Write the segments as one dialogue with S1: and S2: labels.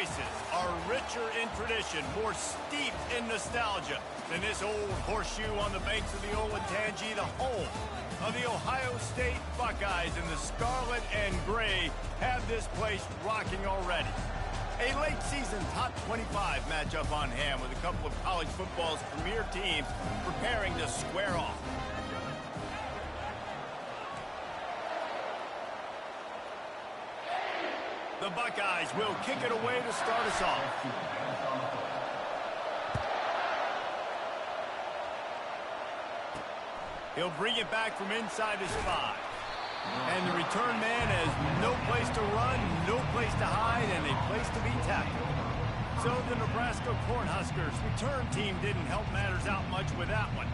S1: places are richer in tradition, more steeped in nostalgia than this old horseshoe on the banks of the Olentangy, the home of the Ohio State Buckeyes. And the scarlet and gray have this place rocking already. A late-season top 25 matchup on hand with a couple of college football's premier teams preparing to square off. The Buckeyes will kick it away to start us off. He'll bring it back from inside his 5. And the return man has no place to run, no place to hide, and a place to be tackled. So the Nebraska Cornhuskers return team didn't help matters out much with that one.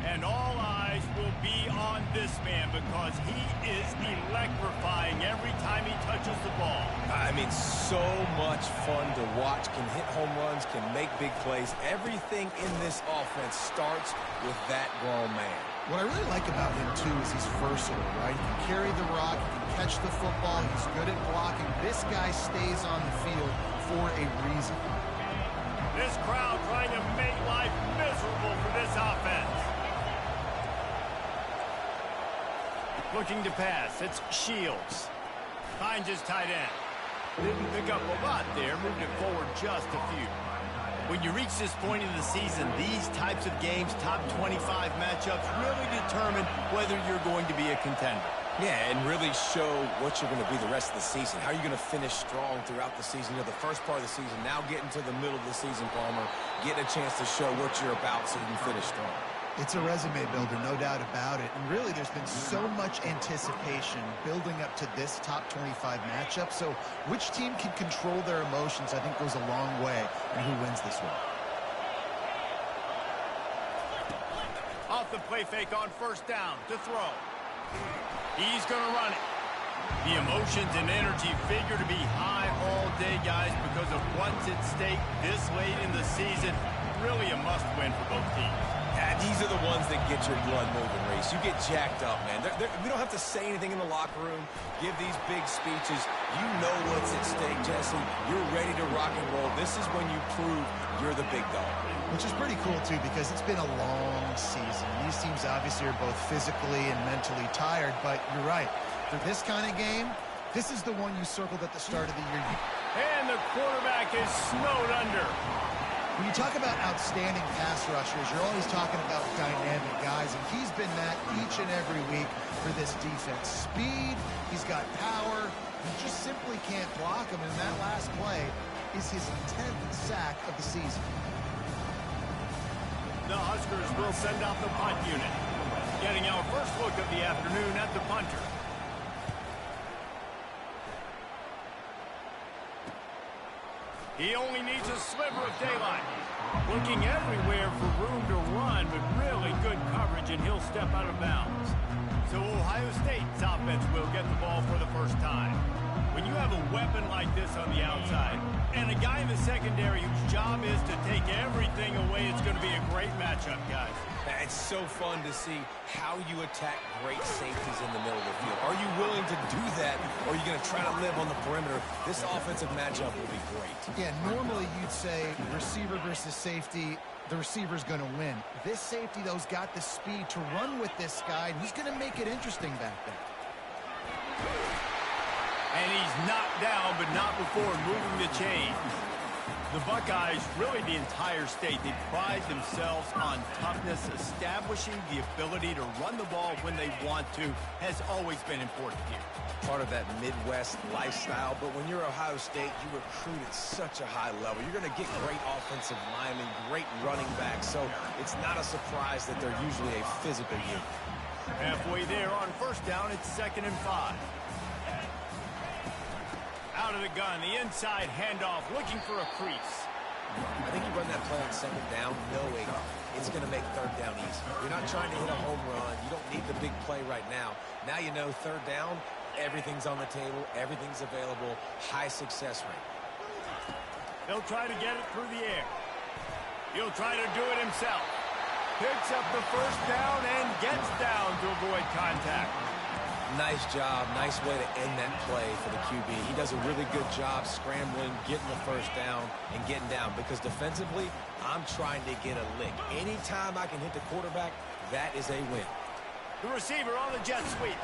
S1: And all eyes will be on this man because he is electrifying every time he touches the ball.
S2: I mean, so much fun to watch. Can hit home runs, can make big plays. Everything in this offense starts with that grown man.
S3: What I really like about him, too, is he's versatile, right? He can carry the rock, he can catch the football, he's good at blocking. This guy stays on the field for a reason.
S1: This crowd trying to make life miserable for this offense. Looking to pass, it's Shields. Finds his tight end. Didn't pick up a lot there, moved it forward just a few. When you reach this point in the season, these types of games, top 25 matchups, really determine whether you're going to be a contender.
S2: Yeah, and really show what you're going to be the rest of the season. How are you going to finish strong throughout the season? You know, the first part of the season, now getting to the middle of the season, Palmer, getting a chance to show what you're about so you can finish strong.
S3: It's a resume builder, no doubt about it. And really, there's been so much anticipation building up to this top 25 matchup. So which team can control their emotions, I think, goes a long way in who wins this one.
S1: Off the play fake on first down to throw. He's going to run it. The emotions and energy figure to be high all day, guys, because of what's at stake this late in the season. Really a must-win for both teams.
S2: Yeah, these are the ones that get your blood moving, Reese. You get jacked up, man. We don't have to say anything in the locker room, give these big speeches. You know what's at stake, Jesse. You're ready to rock and roll. This is when you prove you're the big dog.
S3: Which is pretty cool, too, because it's been a long season. These teams obviously are both physically and mentally tired, but you're right. For this kind of game, this is the one you circled at the start of the year.
S1: And the quarterback is snowed under.
S3: When you talk about outstanding pass rushers, you're always talking about dynamic guys, and he's been that each and every week for this defense. Speed, he's got power, you just simply can't block him, and that last play is his 10th sack of the season.
S1: The Huskers will send out the punt unit. Getting our first look of the afternoon at the punter. He only needs a sliver of daylight. Looking everywhere for room to run, but really good coverage, and he'll step out of bounds. So Ohio State's offense will get the ball for the first time. When you have a weapon like this on the outside, and a guy in the secondary whose job is to take everything away, it's going to be a great matchup, guys.
S2: It's so fun to see how you attack great safeties in the middle of the field. Are you willing to do that, or are you going to try to live on the perimeter? This offensive matchup will be great.
S3: Yeah, normally you'd say receiver versus safety, the receiver's going to win. This safety, though, has got the speed to run with this guy, and he's going to make it interesting back there.
S1: And he's knocked down, but not before moving the chains. The Buckeyes, really the entire state, they pride themselves on toughness. Establishing the ability to run the ball when they want to has always been important here.
S2: Part of that Midwest lifestyle, but when you're Ohio State, you recruit at such a high level. You're going to get great offensive linemen, great running backs, so it's not a surprise that they're usually a physical unit.
S1: Halfway there on first down, it's 2nd and 5. Out of the gun, the inside handoff, looking for a crease.
S2: I think you run that play on 2nd down knowing it's going to make 3rd down easy. You're not trying to hit a home run. You don't need the big play right now. Now you know 3rd down, everything's on the table, everything's available, high success rate.
S1: He'll try to get it through the air. He'll try to do it himself. Picks up the first down and gets down to avoid contact.
S2: Nice job. Nice way to end that play for the QB. He does a really good job scrambling, getting the first down, and getting down. Because defensively, I'm trying to get a lick. Anytime I can hit the quarterback, that is a win.
S1: The receiver on the jet sweep.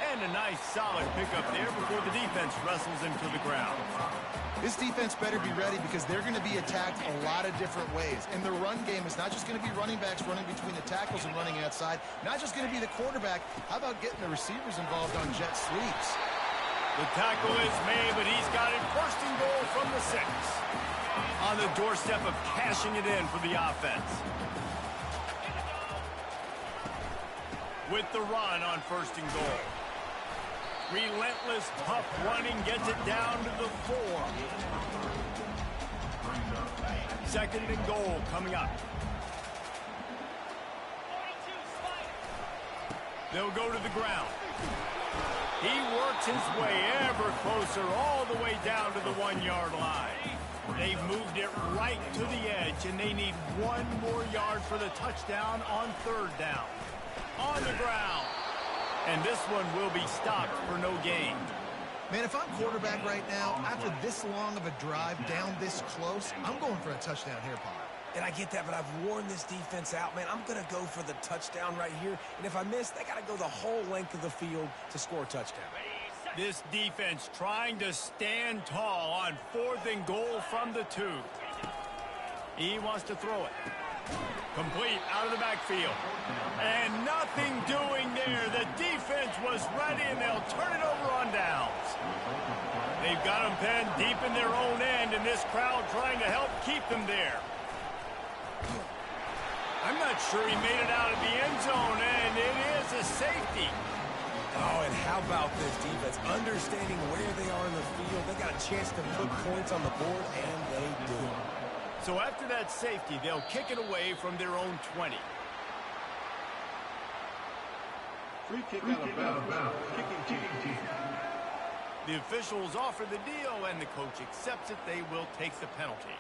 S1: And a nice solid pickup there before the defense wrestles him to the ground.
S3: This defense better be ready because they're going to be attacked a lot of different ways. And the run game is not just going to be running backs running between the tackles and running outside. Not just going to be the quarterback. How about getting the receivers involved on jet sweeps?
S1: The tackle is made, but he's got it first and goal from the 6. On the doorstep of cashing it in for the offense. With the run on first and goal. Relentless, tough running gets it down to the 4. Second and goal coming up. They'll go to the ground. He works his way ever closer all the way down to the 1-yard line. They've moved it right to the edge, and they need 1 more yard for the touchdown on third down. On the ground. And this one will be stopped for no gain.
S3: Man, if I'm quarterback right now, after this long of a drive down this close, I'm going for a touchdown here, Paul.
S2: And I get that, but I've worn this defense out, man. I'm going to go for the touchdown right here. And if I miss, they got to go the whole length of the field to score a touchdown.
S1: This defense trying to stand tall on 4th and goal from the 2. He wants to throw it. Complete out of the backfield. And nothing doing there. The defense was ready, and they'll turn it over on downs. They've got them penned deep in their own end, and this crowd trying to help keep them there. I'm not sure he made it out of the end zone, and it is a safety.
S2: Oh, and how about this defense? Understanding where they are in the field. They got a chance to put points on the board, and they do.
S1: So after that safety, they'll kick it away from their own 20.
S4: Free kick out of bounds. Kicking team.
S1: The officials offer the deal, and the coach accepts it. They will take the penalty.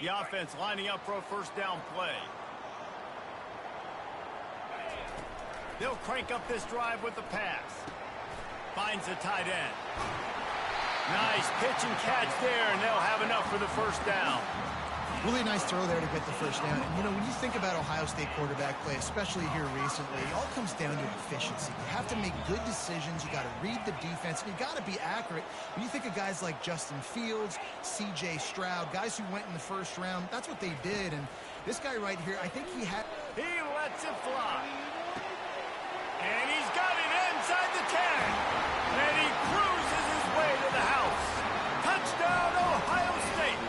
S1: The offense lining up for a first down play. They'll crank up this drive with the pass. Finds the tight end. Nice pitch and catch there, and they'll have enough for the first down.
S3: Really nice throw there to get the first down. And, you know, when you think about Ohio State quarterback play, especially here recently, it all comes down to efficiency. You have to make good decisions. You got to read the defense, and you got to be accurate. When you think of guys like Justin Fields, C.J. Stroud, guys who went in the first round, that's what they did. And this guy right here, I think he had...
S1: He lets it fly. And he's got it inside the 10. And he cruises his way to the house. Touchdown, Ohio State.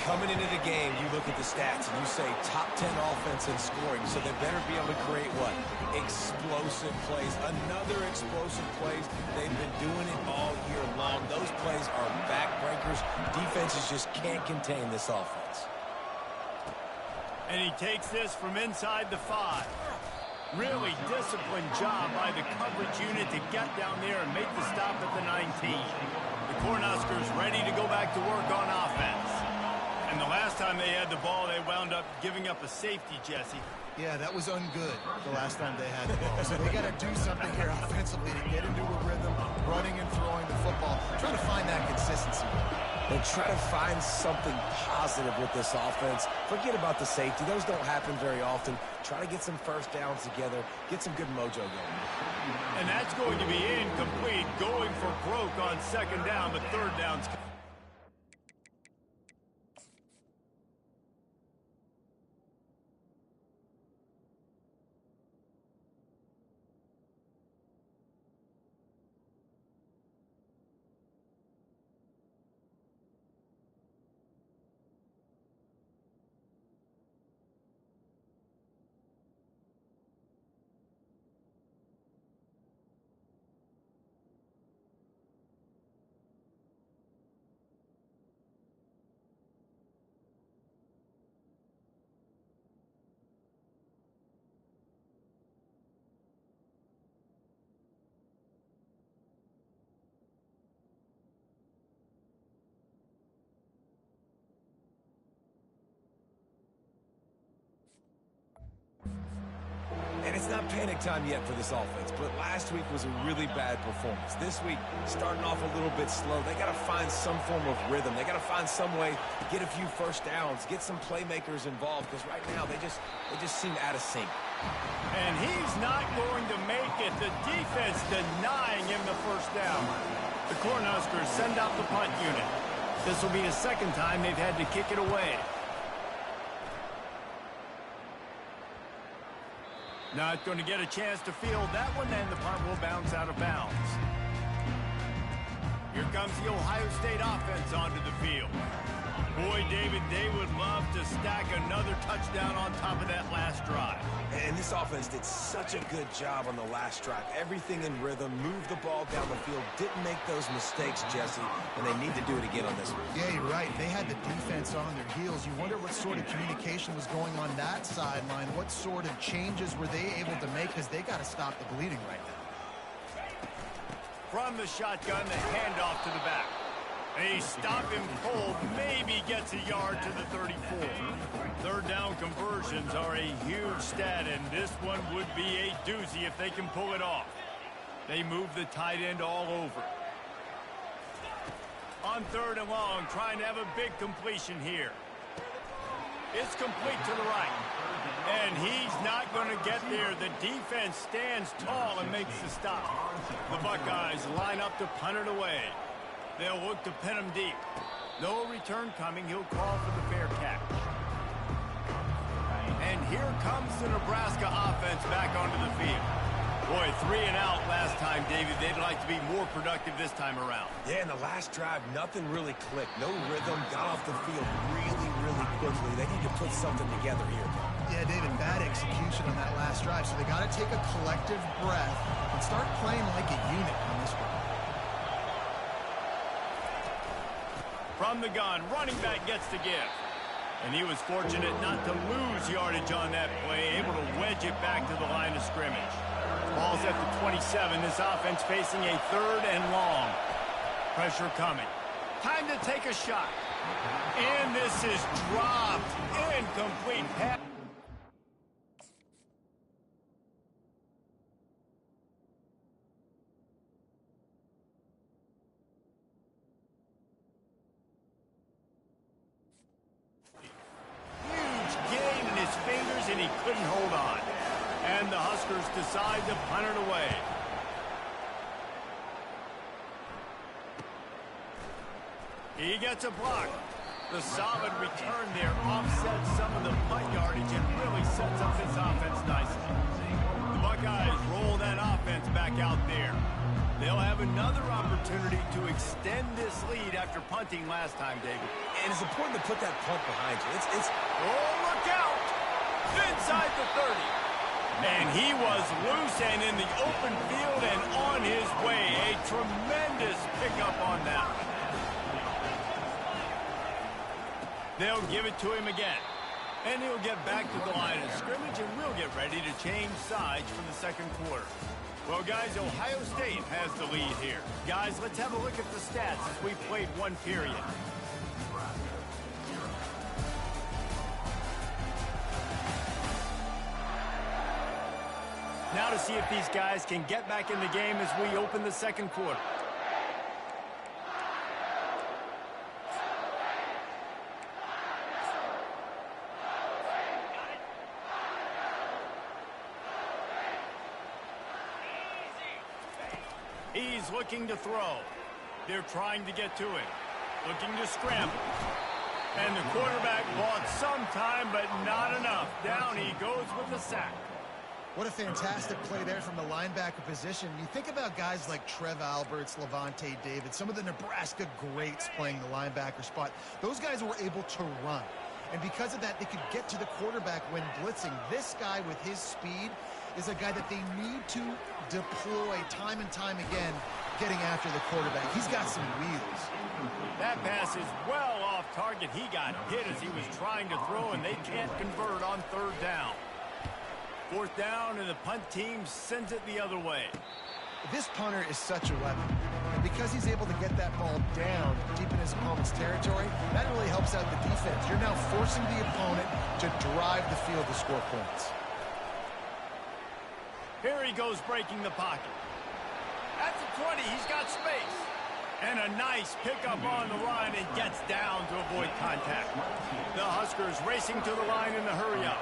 S2: Coming into the game, you look at the stats and you say top 10 offense in scoring, so they better be able to create what? Explosive plays. Another explosive plays. They've been doing it all year long. Those plays are backbreakers. Defenses just can't contain this offense.
S1: And he takes this from inside the 5. Really disciplined job by the coverage unit to get down there and make the stop at the 19. The Cornhuskers ready to go back to work on offense. And the last time they had the ball, they wound up giving up a safety, Jesse.
S3: Yeah, that was ungood the last time they had the ball. So they got to do something here offensively to get into a rhythm, running and throwing the football. Try to find that consistency.
S2: And try to find something positive with this offense. Forget about the safety. Those don't happen very often. Try to get some first downs together. Get some good mojo going.
S1: And that's going to be incomplete. Going for broke on second down, but third down's...
S2: not panic time yet for this offense, but last week was a really bad performance. This week, starting off a little bit slow. They got to find some form of rhythm. They got to find some way to get a few first downs, get some playmakers involved, because right now they just seem out of sync.
S1: And he's not going to make it. The defense denying him the first down. The Cornhuskers send out the punt unit. This will be the second time they've had to kick it away. Not going to get a chance to field that one, and the punt will bounce out of bounds. Here comes the Ohio State offense onto the field. Boy, David, they would love to stack another touchdown on top of that last drive.
S2: And this offense did such a good job on the last drive. Everything in rhythm, moved the ball down the field, didn't make those mistakes, Jesse, and they need to do it again on this one.
S3: Yeah, you're right. They had the defense on their heels. You wonder what sort of communication was going on that sideline. What sort of changes were they able to make, because they got to stop the bleeding right now.
S1: From the shotgun, the handoff to the back. They stop him cold, maybe gets a yard to the 34. Third down conversions are a huge stat, and this one would be a doozy if they can pull it off. They move the tight end all over. On third and long, trying to have a big completion here. It's complete to the right. And he's not going to get there. The defense stands tall and makes the stop. The Buckeyes line up to punt it away. They'll look to pin him deep. No return coming. He'll call for the fair catch. And here comes the Nebraska offense back onto the field. Boy, 3 and out last time, David. They'd like to be more productive this time around.
S2: Yeah, in the last drive, nothing really clicked. No rhythm, got off the field really, really quickly. They need to put something together here.
S3: Yeah, David, bad execution on that last drive, so they got to take a collective breath and start playing like a unit on this one.
S1: From the gun, running back gets to give. And he was fortunate not to lose yardage on that play, able to wedge it back to the line of scrimmage. Ball's at the 27. This offense facing a third and long. Pressure coming. Time to take a shot. And this is dropped. Incomplete pass. And he couldn't hold on. And the Huskers decide to punt it away. He gets a block. The solid return there offsets some of the punt yardage and really sets up this offense nicely. The Buckeyes roll that offense back out there. They'll have another opportunity to extend this lead after punting last time, David.
S2: And it's important to put that punt behind you.
S1: Oh, look out! Inside the 30. And he was loose and in the open field and on his way. A tremendous pickup on that. They'll give it to him again. And he'll get back to the line of scrimmage, and we'll get ready to change sides for the second quarter. Well, guys, Ohio State has the lead here. Guys, let's have a look at the stats as we played one period. Now to see if these guys can get back in the game as we open the second quarter. He's looking to throw. They're trying to get to him. Looking to scramble. And the quarterback bought some time, but not enough. Down he goes with the sack.
S3: What a fantastic play there from the linebacker position. You think about guys like Trev Alberts, Levante David, some of the Nebraska greats playing the linebacker spot. Those guys were able to run. And because of that, they could get to the quarterback when blitzing. This guy with his speed is a guy that they need to deploy time and time again, getting after the quarterback. He's got some wheels.
S1: That pass is well off target. He got hit as he was trying to throw, and they can't convert on third down. Fourth down, and the punt team sends it the other way.
S3: This punter is such a weapon. And because he's able to get that ball down deep in his opponent's territory, that really helps out the defense. You're now forcing the opponent to drive the field to score points.
S1: Here he goes breaking the pocket. At the 20, he's got space. And a nice pickup on the line and gets down to avoid contact. The Huskers racing to the line in the hurry-up.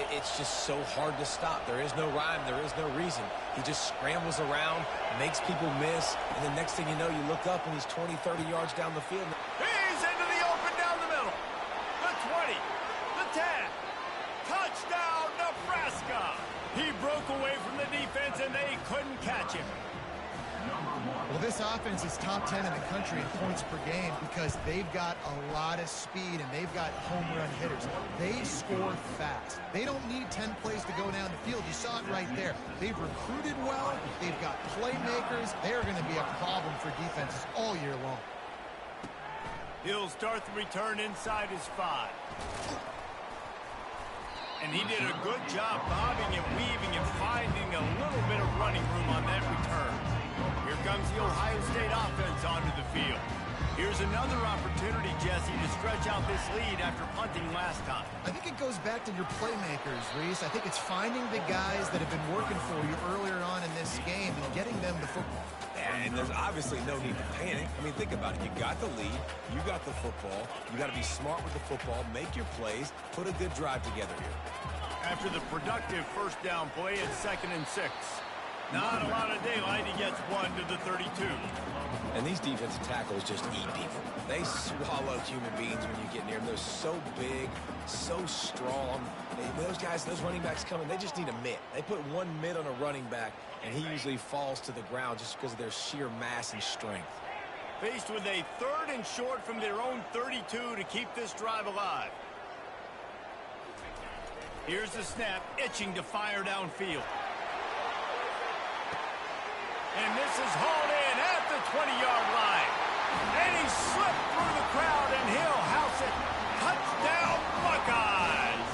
S2: It's just so hard to stop. There is no rhyme. There is no reason. He just scrambles around, makes people miss, and the next thing you know, you look up and he's 20, 30 yards down the field.
S1: He's into the open down the middle. The 20, the 10. Touchdown, Nebraska. He broke away from the defense, and they couldn't catch him.
S3: Well, this offense is top 10 in the country in points per game because they've got a lot of speed and they've got home run hitters. They score fast. They don't need 10 plays to go down the field. You saw it right there. They've recruited well. They've got playmakers. They're going to be a problem for defenses all year long.
S1: He'll start the return inside his 5. And he did a good job bobbing and weaving and finding a little bit of running room on that return. Here comes the Ohio State offense onto the field. Here's another opportunity, Jesse, to stretch out this lead after punting last time.
S3: I think it goes back to your playmakers, Reese. I think it's finding the guys that have been working for you earlier on in this game and getting them the football.
S2: And there's obviously no need to panic. I mean, think about it. You got the lead. You got the football. You got to be smart with the football. Make your plays. Put a good drive together here.
S1: After the productive first down play, it's 2nd and 6. Not a lot of daylight. He gets 1 to the 32.
S2: And these defensive tackles just eat people. They swallow human beings when you get near them. They're so big, so strong. Those guys, those running backs coming, they just need a mitt. They put one mitt on a running back, and he usually falls to the ground just because of their sheer mass and strength.
S1: Faced with a 3rd and short from their own 32 to keep this drive alive. Here's the snap, itching to fire downfield. And this is hauled in at the 20-yard line. And he slipped through the crowd, and he'll house it. Touchdown, Buckeyes!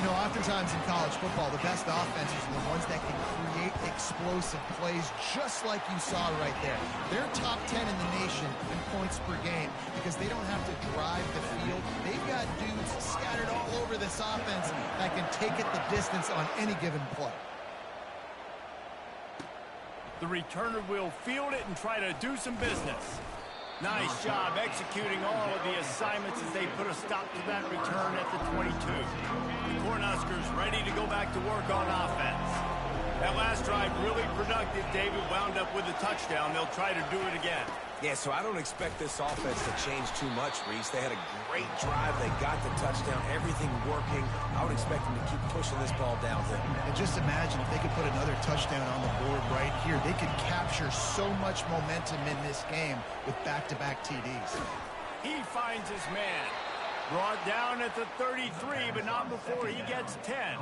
S3: You know, oftentimes in college football, the best offenses are the ones that can create explosive plays just like you saw right there. They're top 10 in the nation in points per game because they don't have to drive the field. They've got dudes scattered all over this offense that can take it the distance on any given play.
S1: The returner will field it and try to do some business. Nice job executing all of the assignments as they put a stop to that return at the 22. The Cornhuskers ready to go back to work on offense. That last drive really productive. David wound up with a touchdown. They'll try to do it again.
S2: Yeah, so I don't expect this offense to change too much, Reese. They had a great drive. They got the touchdown. Everything working. I would expect them to keep pushing this ball downhill.
S3: And just imagine if they could put another touchdown on the board right here. They could capture so much momentum in this game with back-to-back TDs.
S1: He finds his man. Brought down at the 33, but not before he gets 10.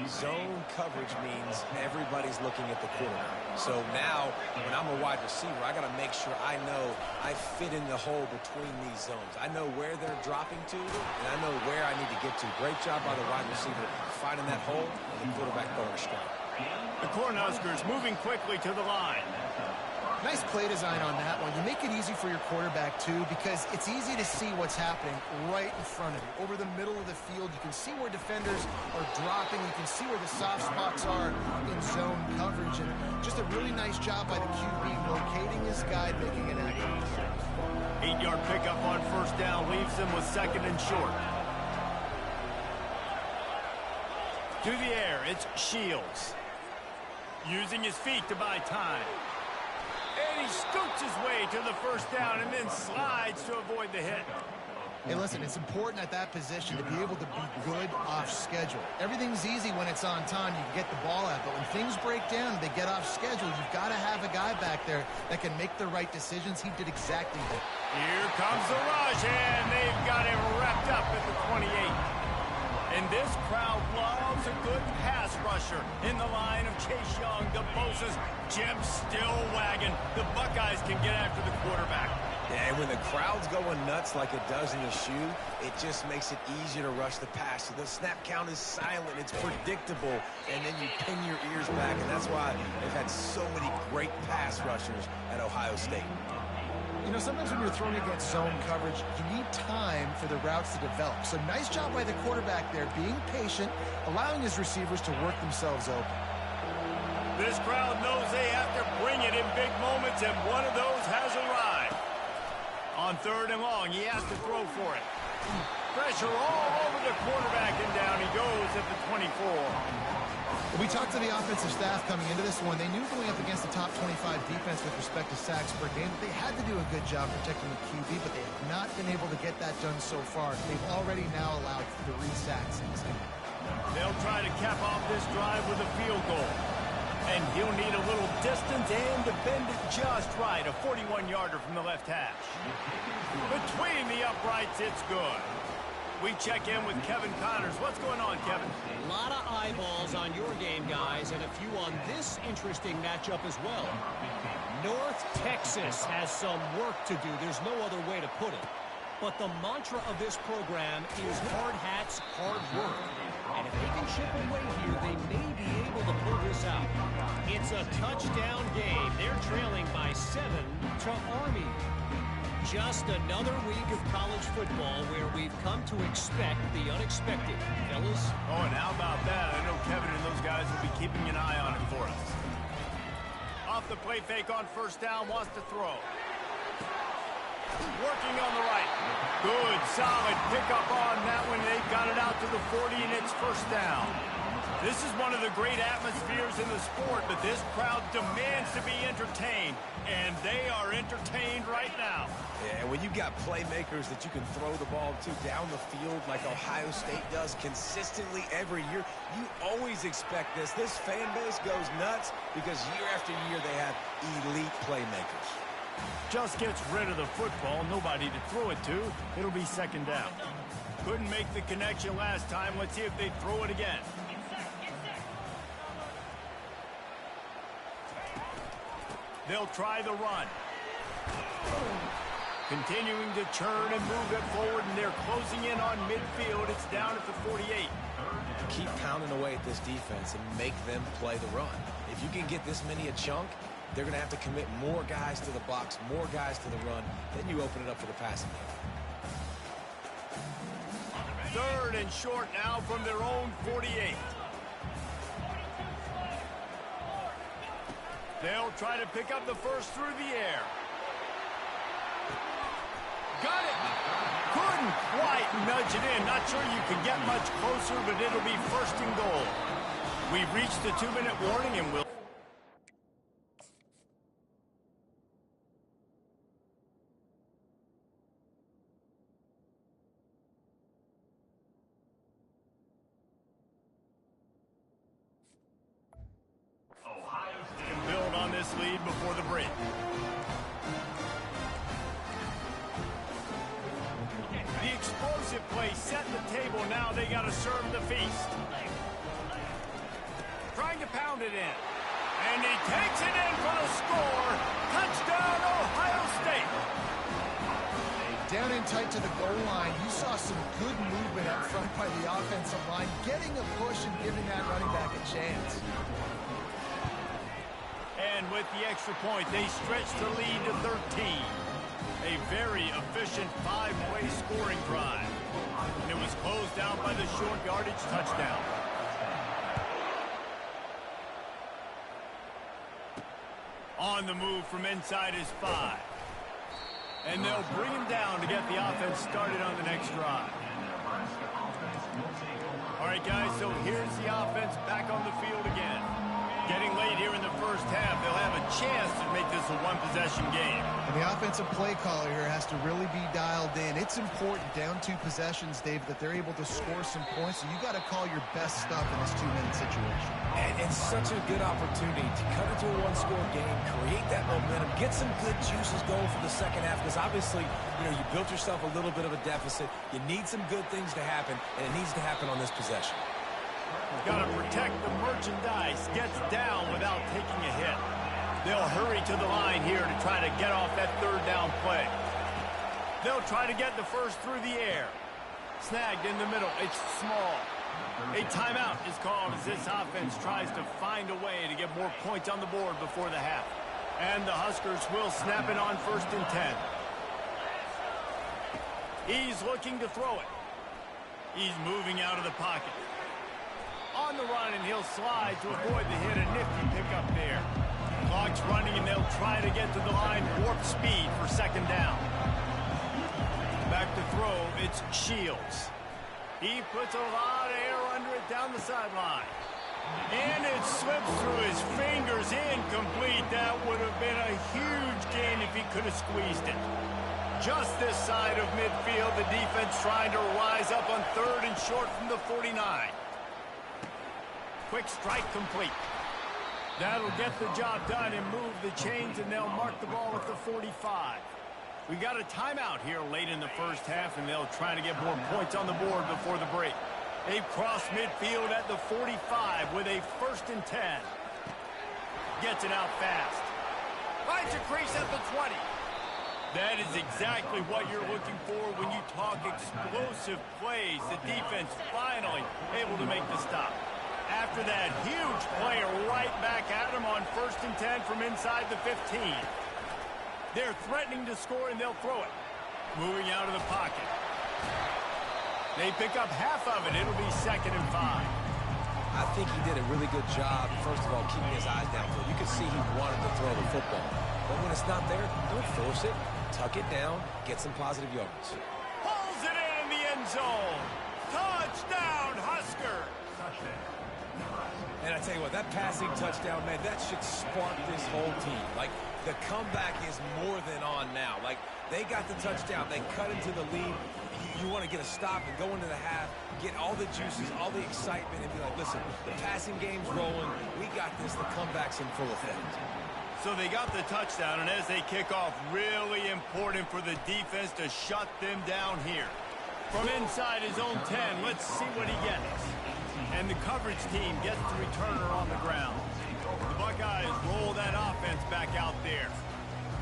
S2: Zone coverage means everybody's looking at the quarterback. So now, when I'm a wide receiver, I got to make sure I know I fit in the hole between these zones. I know where they're dropping to, and I know where I need to get to. Great job by the wide receiver finding that hole, and the quarterback going straight.
S1: The Cornhuskers moving quickly to the line.
S3: Nice play design on that one. You make it easy for your quarterback, too, because it's easy to see what's happening right in front of you. Over the middle of the field, you can see where defenders are dropping. You can see where the soft spots are in zone coverage. And just a really nice job by the QB locating his guy, making an accurate decision.
S1: 8-yard pickup on first down leaves them with 2nd and short. To the air, it's Shields. Using his feet to buy time. And he scoots his way to the first down and then slides to avoid the hit.
S3: Hey, listen, it's important at that position to be able to be good off schedule. Everything's easy when it's on time. You can get the ball out. But when things break down and they get off schedule, you've got to have a guy back there that can make the right decisions. He did exactly that.
S1: Here comes the rush, and they've got him wrapped up at the 28. And this crowd loves a good pass rusher in the line of Chase Young. The Bosa's Jim still wagging. The Buckeyes can get after the quarterback.
S2: Yeah, and when the crowd's going nuts like it does in the shoe, it just makes it easier to rush the pass. So the snap count is silent. It's predictable. And then you pin your ears back. And that's why they've had so many great pass rushers at Ohio State.
S3: You know, sometimes when you're throwing against zone coverage, you need time for the routes to develop. So nice job by the quarterback there, being patient, allowing his receivers to work themselves open.
S1: This crowd knows they have to bring it in big moments, and one of those has arrived. On 3rd and long, he has to throw for it. Pressure all over the quarterback, and down he goes at the 24.
S3: We talked to the offensive staff coming into this one. They knew going up against the top 25 defense with respect to sacks per game that they had to do a good job protecting the QB, but they have not been able to get that done so far. They've already now allowed 3 sacks in this game.
S1: They'll try to cap off this drive with a field goal. And he'll need a little distance and to bend it just right. A 41-yarder from the left hash. Between the uprights, it's good. We check in with Kevin Connors. What's going on, Kevin?
S5: A lot of eyeballs on your game, guys, and a few on this interesting matchup as well. North Texas has some work to do. There's no other way to put it. But the mantra of this program is hard hats, hard work. And if they can chip away here, they may be able to pull this out. It's a touchdown game. They're trailing by 7 to Army. Just another week of college football where we've come to expect the unexpected. Fellas?
S1: Oh, and how about that? I know Kevin and those guys will be keeping an eye on it for us. Off the play fake on 1st down, wants to throw. Working on the right. Good, solid pickup on that one. They got it out to the 40, and it's 1st down. This is one of the great atmospheres in the sport, but this crowd demands to be entertained, and they are entertained right now.
S2: Yeah, when you got playmakers that you can throw the ball to down the field like Ohio State does consistently every year, you always expect this. This fan base goes nuts because year after year they have elite playmakers.
S1: Just gets rid of the football, nobody to throw it to. It'll be 2nd down. Couldn't make the connection last time. Let's see if they throw it again. They'll try the run. Continuing to churn and move it forward, and they're closing in on midfield. It's down at the 48.
S2: Keep pounding away at this defense and make them play the run. If you can get this many a chunk, they're going to have to commit more guys to the box, more guys to the run. Then you open it up for the passing game.
S1: 3rd and short now from their own 48. They'll try to pick up the first through the air. Got it. Couldn't quite nudge it in. Not sure you can get much closer, but it'll be 1st and goal. We've reached the 2-minute warning, and we'll... build on this lead before the break. The explosive play set the table. Now they got to serve the feast. Trying to pound it in. And he takes it in for the score. Touchdown, Ohio State.
S3: Down in tight to the goal line, you saw some good movement up front by the offensive line, getting a push and giving that running back a chance.
S1: And with the extra point, they stretch the lead to 13. A very efficient 5-play scoring drive. And it was closed out by the short yardage touchdown. On the move from inside his 5. And they'll bring him down to get the offense started on the next drive. All right, guys, so here's the offense back on the field again. Getting late here in the first half, they'll have a chance to make this a one-possession game.
S3: And the offensive play caller here has to really be dialed in. It's important down 2 possessions, Dave, that they're able to score some points. So you got to call your best stuff in this 2-minute situation.
S2: And it's such a good opportunity to cut into a 1-score game, create that momentum, get some good juices going for the second half. Because obviously, you built yourself a little bit of a deficit. You need some good things to happen, and it needs to happen on this possession.
S1: Got to protect the merchandise. Gets down without taking a hit. They'll hurry to the line here to try to get off that 3rd down play. They'll try to get the first through the air. Snagged in the middle. It's small. A timeout is called as this offense tries to find a way to get more points on the board before the half. And the Huskers will snap it on 1st and 10. He's looking to throw it. He's moving out of the pocket. On the run, and he'll slide to avoid the hit. A nifty pickup there. Clock's running, and they'll try to get to the line. Warp speed for second down. Back to throw, it's Shields. He puts a lot of air under it down the sideline. And it slips through his fingers, incomplete. That would have been a huge gain if he could have squeezed it. Just this side of midfield, the defense trying to rise up on 3rd and short from the 49. Quick strike complete. That'll get the job done and move the chains, and they'll mark the ball at the 45. We got a timeout here late in the first half, and they'll try to get more points on the board before the break. They've crossed midfield at the 45 with a 1st and 10. Gets it out fast. Finds a crease at the 20. That is exactly what you're looking for when you talk explosive plays. The defense finally able to make the stop. After that huge play, right back at him on 1st and 10 from inside the 15. They're threatening to score, and they'll throw it. Moving out of the pocket. They pick up half of it. It'll be 2nd and 5.
S2: I think he did a really good job, first of all, keeping his eyes downfield. You can see he wanted to throw the football. But when it's not there, don't force it. Tuck it down. Get some positive yards.
S1: Pulls it in the end zone. Touchdown, Huskers.
S2: And I tell you what, that passing touchdown, man, that should spark this whole team. Like, the comeback is more than on now. Like, they got the touchdown. They cut into the lead. You want to get a stop and go into the half, get all the juices, all the excitement, and be like, listen, the passing game's rolling. We got this. The comeback's in full effect.
S1: So they got the touchdown, and as they kick off, really important for the defense to shut them down here. From inside his own 10, let's see what he gets. And the coverage team gets the returner on the ground. The Buckeyes roll that offense back out there.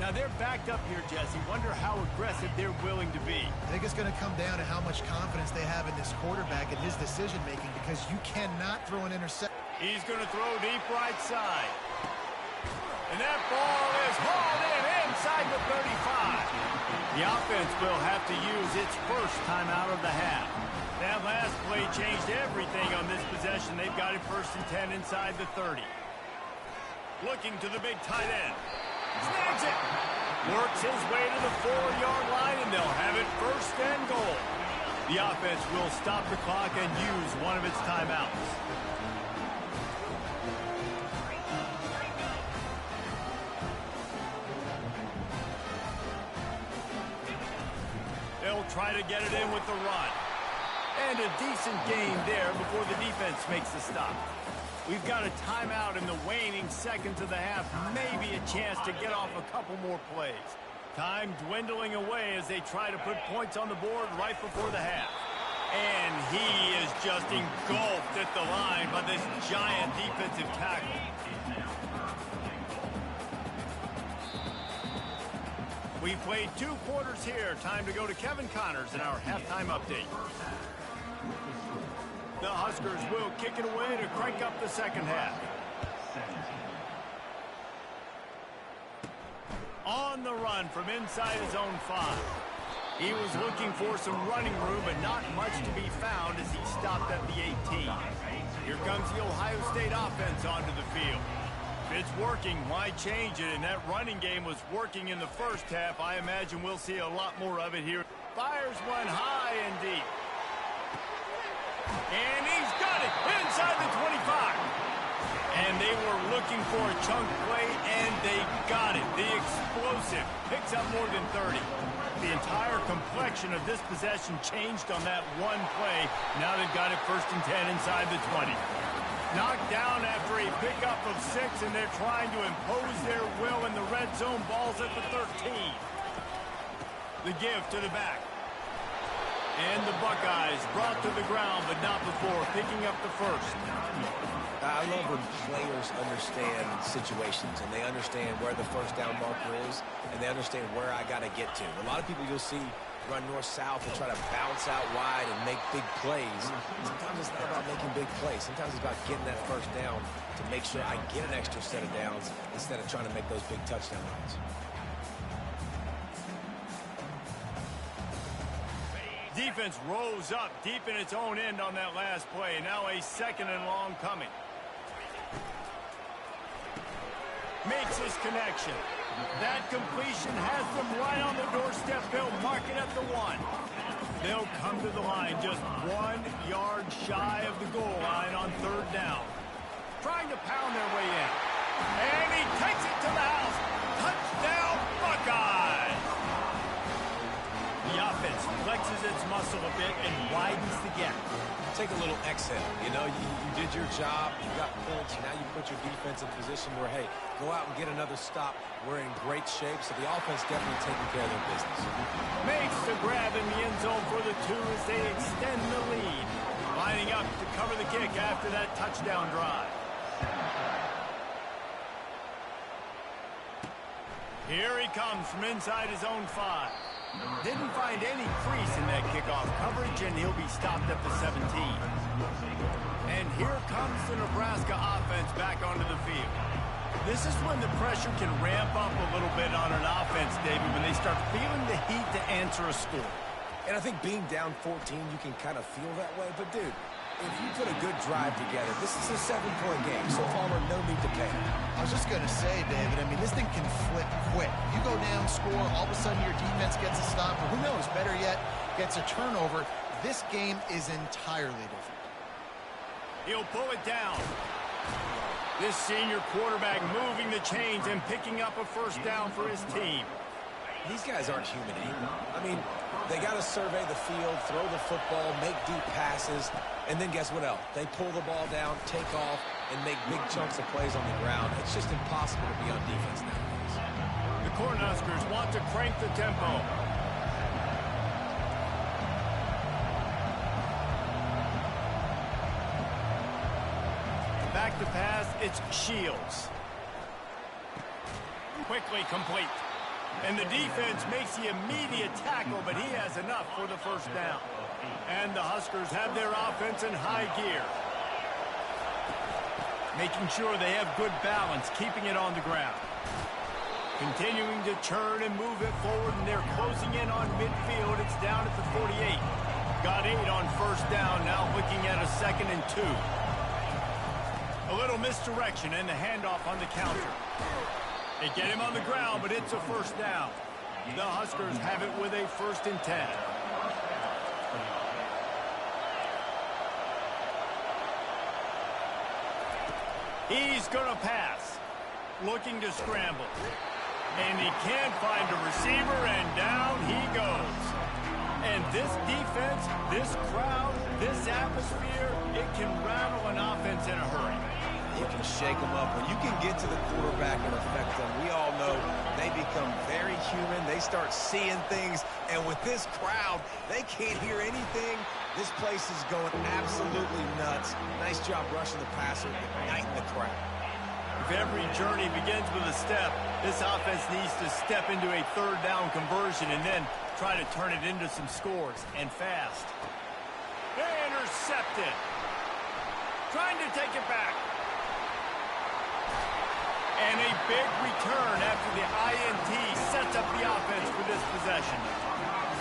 S1: Now they're backed up here, Jesse. Wonder how aggressive they're willing to be.
S3: I think it's going to come down to how much confidence they have in this quarterback and his decision-making, because you cannot throw an interception.
S1: He's going to throw deep right side. And that ball is hauled in inside the 35. The offense will have to use its first time out of the half. That last play changed everything on this possession. They've got it 1st and 10 inside the 30. Looking to the big tight end. Snags it. Works his way to the 4-yard line, and they'll have it 1st and goal. The offense will stop the clock and use one of its timeouts. They'll try to get it in with the run. And a decent game there before the defense makes the stop. We've got a timeout in the waning seconds of the half. Maybe a chance to get off a couple more plays. Time dwindling away as they try to put points on the board right before the half. And he is just engulfed at the line by this giant defensive tackle. We've played 2 quarters here. Time to go to Kevin Connors in our halftime update. The Huskers will kick it away to crank up the second half. On the run from inside his own 5. He was looking for some running room, but not much to be found as he stopped at the 18. Here comes the Ohio State offense onto the field. If it's working, why change it? And that running game was working in the first half. I imagine we'll see a lot more of it here. Fires one high and deep. And he's got it inside the 25. And they were looking for a chunk play, and they got it. The explosive picks up more than 30. The entire complexion of this possession changed on that one play. Now they've got it 1st and 10 inside the 20. Knocked down after a pickup of 6, and they're trying to impose their will in the red zone. Ball's at the 13. The give to the back. And the Buckeyes brought to the ground, but not before picking up the 1st.
S2: I love when players understand situations, and they understand where the 1st down marker is, and they understand where I got to get to. A lot of people you'll see run north-south and try to bounce out wide and make big plays. Sometimes it's not about making big plays. Sometimes it's about getting that 1st down to make sure I get an extra set of downs instead of trying to make those big touchdown runs.
S1: defense rose up deep in its own end on that last play. Now a 2nd and long coming. Makes his connection. That completion has them right on the doorstep. They'll mark it at the 1. They'll come to the line just 1 yard shy of the goal line on 3rd down. Trying to pound their way in. And he takes it to the house. Touchdown, Buckeyes! The offense flexes its muscle a bit and widens the gap.
S2: Take a little exhale. You know, you did your job. You got points. Now you put your defense in position where, hey, go out and get another stop. We're in great shape, so the offense definitely taking care of their business.
S1: Makes the grab in the end zone for the 2 as they extend the lead. Lining up to cover the kick after that touchdown drive. Here he comes from inside his own 5. Didn't find any crease in that kickoff coverage, and he'll be stopped at the 17. And here comes the Nebraska offense back onto the field. This is when the pressure can ramp up a little bit on an offense, David, when they start feeling the heat to answer a score.
S2: And I think being down 14, you can kind of feel that way. But, dude, if you put a good drive together, this is a 7-point game. So Palmer, no need to panic.
S3: I was just going to say, David, I mean, this thing can flip quick. You go down, score, all of a sudden your defense gets a stop, or who knows, better yet, gets a turnover. This game is entirely different.
S1: He'll pull it down. This senior quarterback moving the chains and picking up a 1st down for his team.
S2: These guys aren't human either. I mean, they got to survey the field, throw the football, make deep passes, and then guess what else? They pull the ball down, take off, and make big chunks of plays on the ground. It's just impossible to be on defense nowadays.
S1: The Cornhuskers want to crank the tempo. Back to pass, it's Shields. Quickly complete. And the defense makes the immediate tackle, but he has enough for the 1st down. And the Huskers have their offense in high gear. Making sure they have good balance, keeping it on the ground. Continuing to turn and move it forward, and they're closing in on midfield. It's down at the 48. Got 8 on 1st down, now looking at a 2nd and 2. A little misdirection and the handoff on the counter. They get him on the ground, but it's a 1st down. The Huskers have it with a 1st and 10. He's going to pass. Looking to scramble. And he can't find a receiver, and down he goes. And this defense, this crowd, this atmosphere, it can rattle an offense in a hurry.
S2: You can shake them up. When you can get to the quarterback and affect them, we all know they become very human. They start seeing things. And with this crowd, they can't hear anything. This place is going absolutely nuts. Nice job rushing the passer, igniting the crowd.
S1: If every journey begins with a step, this offense needs to step into a 3rd down conversion and then try to turn it into some scores, and fast. Intercepted. Trying to take it back. And a big return after the INT sets up the offense for this possession.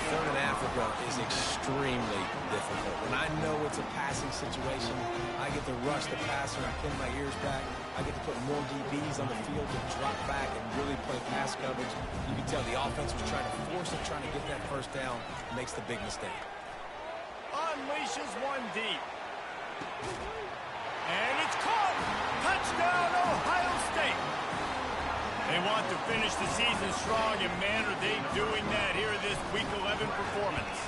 S2: 3rd in Africa is extremely difficult. When I know it's a passing situation, I get to rush the passer, I pin my ears back, I get to put more DBs on the field to drop back and really play pass coverage. You can tell the offense was trying to force it, trying to get that 1st down, makes the big mistake.
S1: Unleashes one deep. And it's caught! Touchdown, Ohio State! They want to finish the season strong, and man, are they doing that here in this Week 11 performance.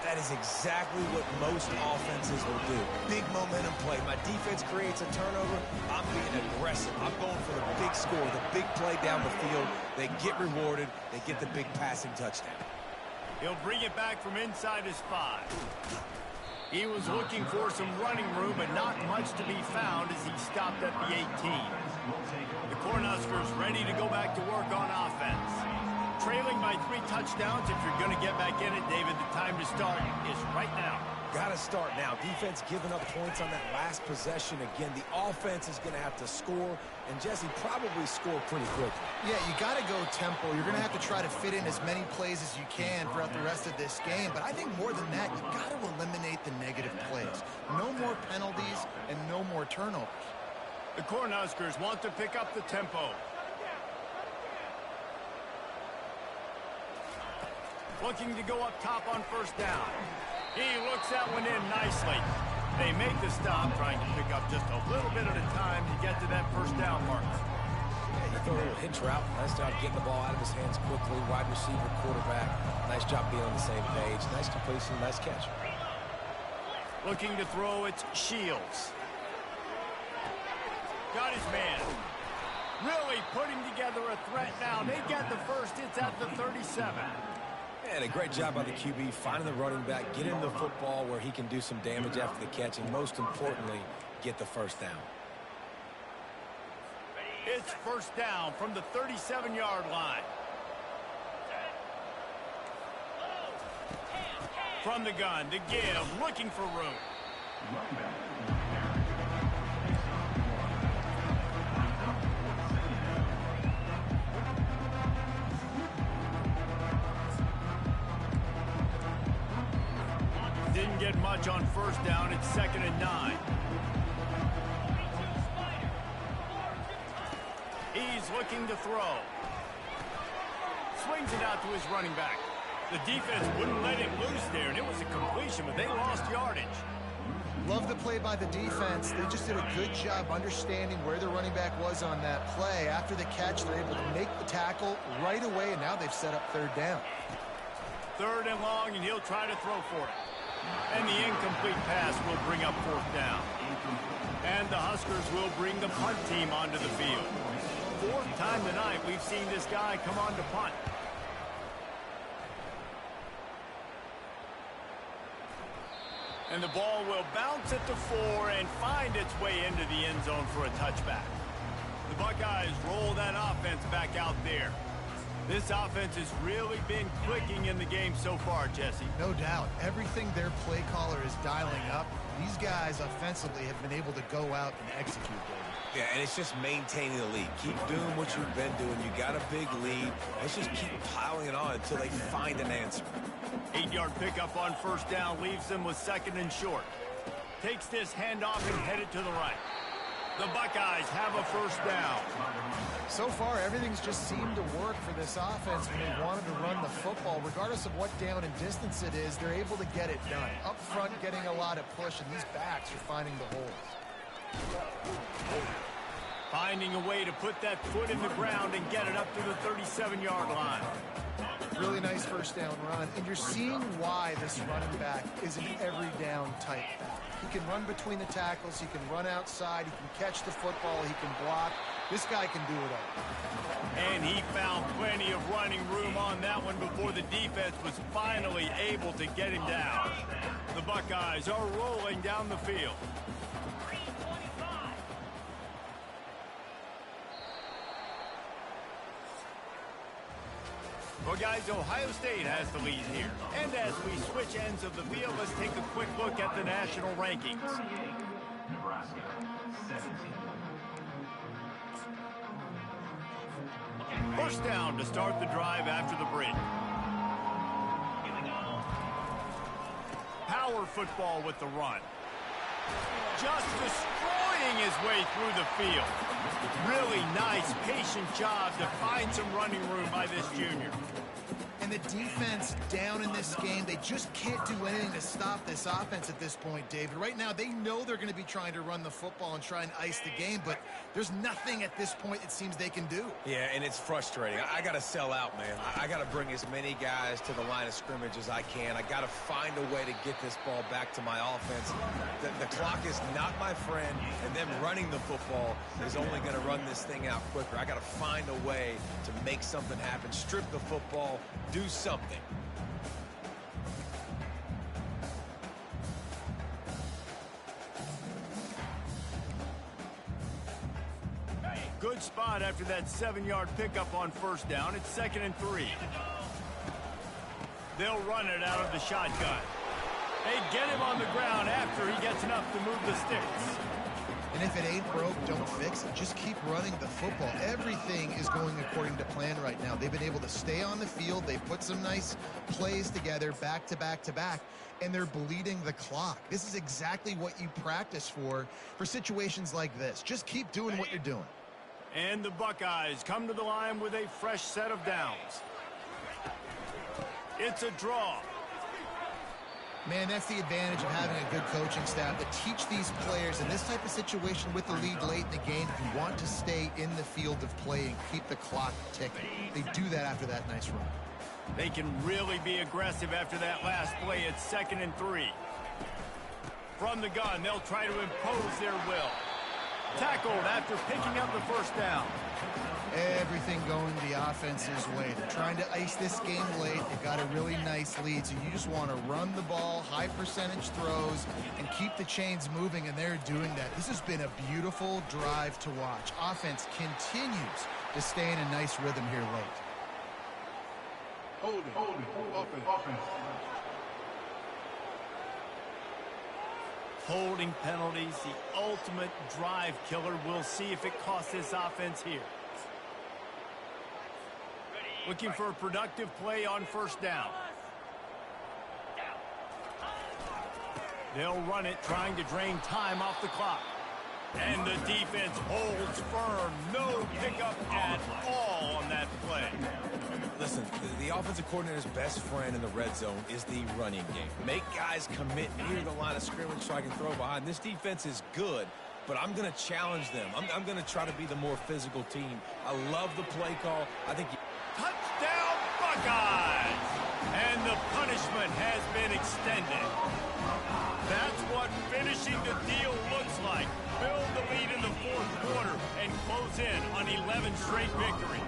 S2: That is exactly what most offenses will do. Big momentum play. My defense creates a turnover. I'm being aggressive. I'm going for the big score, the big play down the field. They get rewarded. They get the big passing touchdown.
S1: He'll bring it back from inside his 5. He was looking for some running room, but not much to be found as he stopped at the 18. The Cornhuskers ready to go back to work on offense. Trailing by 3 touchdowns. If you're going to get back in it, David, the time to start is right now.
S2: Got to start now. Defense giving up points on that last possession. Again, the offense is going to have to score, and Jesse probably score pretty quickly.
S3: Yeah, you got to go tempo. You're going to have to try to fit in as many plays as you can throughout the rest of this game. But I think more than that, you got to eliminate the negative plays. No more penalties and no more turnovers.
S1: The Cornhuskers want to pick up the tempo. Looking to go up top on first down. He looks that one in nicely. They make the stop, trying to pick up just a little bit at a time to get to that first down mark.
S2: Yeah, you throw a little hitch route. Nice job getting the ball out of his hands quickly. Wide receiver, quarterback. Nice job being on the same page. Nice completion, nice catch.
S1: Looking to throw, it's Shields. Got his man. Really putting together a threat now. They get the first. It's at the 37.
S2: And a great job by the QB finding the running back, getting the football where he can do some damage after the catch, and most importantly, get the first down.
S1: It's first down from the 37-yard line. From the gun to give, looking for room. Didn't get much on first down. It's 2nd and 9. He's looking to throw. Swings it out to his running back. The defense wouldn't let him loose there, and it was a completion, but they lost yardage.
S3: Love the play by the defense. They just did a good job understanding where the running back was on that play. After the catch, they're able to make the tackle right away, and now they've set up third down.
S1: 3rd and long, and he'll try to throw for it. And the incomplete pass will bring up 4th down. And the Huskers will bring the punt team onto the field. 4th time tonight we've seen this guy come on to punt. And the ball will bounce it to 4 and find its way into the end zone for a touchback. The Buckeyes roll that offense back out there. This offense has really been clicking in the game so far, Jesse.
S3: No doubt. Everything their play caller is dialing up, these guys offensively have been able to go out and execute, David.
S2: Yeah, and it's just maintaining the lead. Keep doing what you've been doing. You got a big lead. Let's just keep piling it on until they find an answer.
S1: 8-yard pickup on first down leaves them with 2nd and short. Takes this handoff and headed to the right. The Buckeyes have a first down.
S3: So far, everything's just seemed to work for this offense when they wanted to run the football. Regardless of what down and distance it is, they're able to get it done. Up front, getting a lot of push, and these backs are finding the holes.
S1: Finding a way to put that foot in the ground and get it up to the 37-yard line.
S3: Really nice first down run, and you're seeing why this running back is an every down type back. He can run between the tackles, he can run outside, he can catch the football, he can block. This guy can do it all.
S1: And he found plenty of running room on that one before the defense was finally able to get him down. The Buckeyes are rolling down the field. Well, guys, Ohio State has the lead here. And as we switch ends of the field, let's take a quick look at the national rankings.
S6: Nebraska, 17.
S1: First down to start the drive after the break. Power football with the run. Just destroying his way through the field. Really nice, patient job to find some running room by this junior.
S3: And the defense down in this game, they just can't do anything to stop this offense at this point, David. Right now, they know they're going to be trying to run the football and try and ice the game, but there's nothing at this point it seems they can do.
S2: Yeah, and it's frustrating. I got to sell out, man. I got to bring as many guys to the line of scrimmage as I can. I got to find a way to get this ball back to my offense. The clock is not my friend, and them running the football is only going to run this thing out quicker. I got to find a way to make something happen, strip the football, do something.
S1: Good spot after that 7-yard pickup on first down. It's 2nd and 3. They'll run it out of the shotgun. They get him on the ground after he gets enough to move the sticks.
S3: And if it ain't broke, don't fix it. Just keep running the football. Everything is going according to plan right now. They've been able to stay on the field. They put some nice plays together back to back to back, and they're bleeding the clock. This is exactly what you practice for situations like this. Just keep doing what you're doing.
S1: And the Buckeyes come to the line with a fresh set of downs. It's a draw.
S3: Man, that's the advantage of having a good coaching staff to teach these players in this type of situation with the lead late in the game. If you want to stay in the field of play and keep the clock ticking, they do that after that nice run.
S1: They can really be aggressive after that last play. It's 2nd and 3. From the gun, they'll try to impose their will. Tackled after picking up the first down.
S3: Everything going the offense's way. They're trying to ice this game late. They've got a really nice lead, so you just want to run the ball, high percentage throws, and keep the chains moving, and they're doing that. This has been a beautiful drive to watch. Offense continues to stay in a nice rhythm here late.
S4: Hold it. Offense.
S1: Holding penalties, the ultimate drive killer. We'll see if it costs this offense here. Looking for a productive play on first down. They'll run it, trying to drain time off the clock. And the defense holds firm. No pickup at all on that play.
S2: Listen, the offensive coordinator's best friend in the red zone is the running game. Make guys commit near the line of scrimmage so I can throw behind. This defense is good, but I'm going to challenge them. I'm going to try to be the more physical team. I love the play call. I think...
S1: Touchdown, Buckeyes! And the punishment has been extended. That's what finishing the deal looks like. Build the lead in the 4th quarter and close in on 11 straight victories.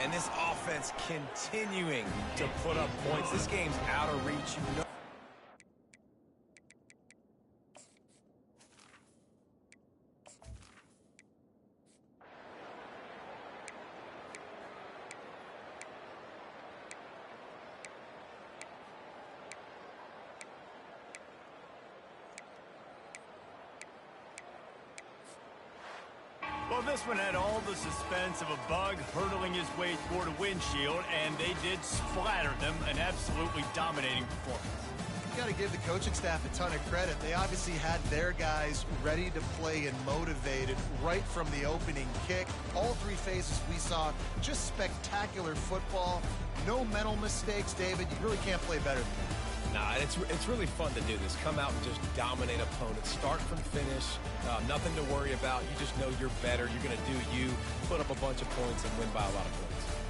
S2: And this offense continuing to put up points. This game's out of reach. You know.
S1: Well, this one had all the suspense of a bug hurtling his way toward a windshield, and they did splatter them, an absolutely dominating performance.
S3: You got to give the coaching staff a ton of credit. They obviously had their guys ready to play and motivated right from the opening kick. All 3 phases we saw, just spectacular football. No mental mistakes, David. You really can't play better than that.
S2: Nah, it's really fun to do this. Come out and just dominate opponents. Start from finish. Nothing to worry about. You just know you're better. You're going to do you, put up a bunch of points, and win by a lot of points.